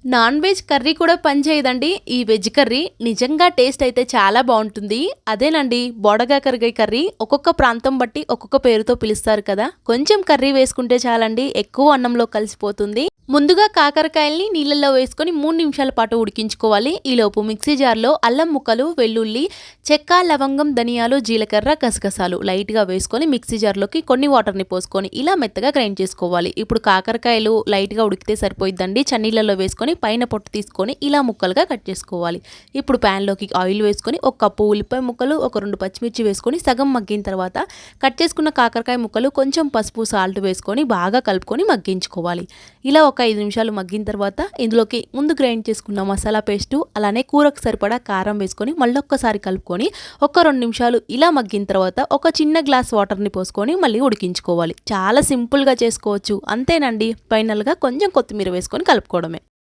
Non veg curry కూడా పనిచేయదండి. ఈ veg curry నిజంగా టేస్ట్ అయితే చాలా బావుంటుంది. అదేనండి బొడగాకరకాయ కర్రీ. ఒక్కొక్క ప్రాంతం బట్టి ఒక్కొక్క పేరుతో పిలుస్తారు కదా! కొంచెం కర్రీ వేసుకుంటే చాలండి ఎక్కువ అన్నంలో కలిసిపోతుంది. ముందుగా కాకరకాయల్ని నీళ్ళల్లో వేసుకొని 3 నిమిషాల పాటు ఉడికించుకోవాలి. ఈలోపు మిక్సీ జార్లో అల్లం ముక్కలు, వెల్లుల్లి, చెక్క, లవంగం, ధనియాలు, జీలకర్ర, గసగసాలు లైట్‌గా వేసుకొని మిక్సీ జార్లోకి కొన్ని వాటర్‌ని పోసుకొని ఇలా మెత్తగా గ్రైండ్ చేసుకోవాలి. ఇప్పుడు కాకరకాయలు లైట్‌గా ఉడికితే సరిపోయిద్దండి. చన్నీళ్ళలో వేసుకొని పైన పొట్టు తీసుకొని ఇలా ముక్కలుగా కట్ చేసుకోవాలి. ఇప్పుడు ప్యాన్‌లోకి ఆయిల్ వేసుకొని ఒక కప్పు ఉల్లిపాయ ముక్కలు, ఒక 2 పచ్చిమిర్చి వేసుకొని సగం మగ్గిన తర్వాత కట్ చేసుకున్న కాకరకాయ ముక్కలు, కొంచెం పసుపు, సాల్ట్ వేసుకొని బాగా కలుపుకొని మగ్గించుకోవాలి. ఇలా ఒక 5 నిమిషాలు మగ్గిన తర్వాత ఇందులోకి ముందు గ్రైండ్ చేసుకున్న మసాలా పేస్టు, అలానే కూరకు సరిపడా కారం వేసుకొని మళ్ళొక్కసారి కలుపుకొని ఒక 2 నిమిషాలు ఇలా మగ్గిన తర్వాత ఒక చిన్న గ్లాస్ వాటర్‌ని పోసుకొని మళ్ళీ ఉడికించుకోవాలి. చాలా సింపుల్‌గా చేసుకోవచ్చు. అంతేనండి. ఫైనల్‌గా కొంచెం కొత్తిమీర వేసుకొని కలుపుకోవడమే.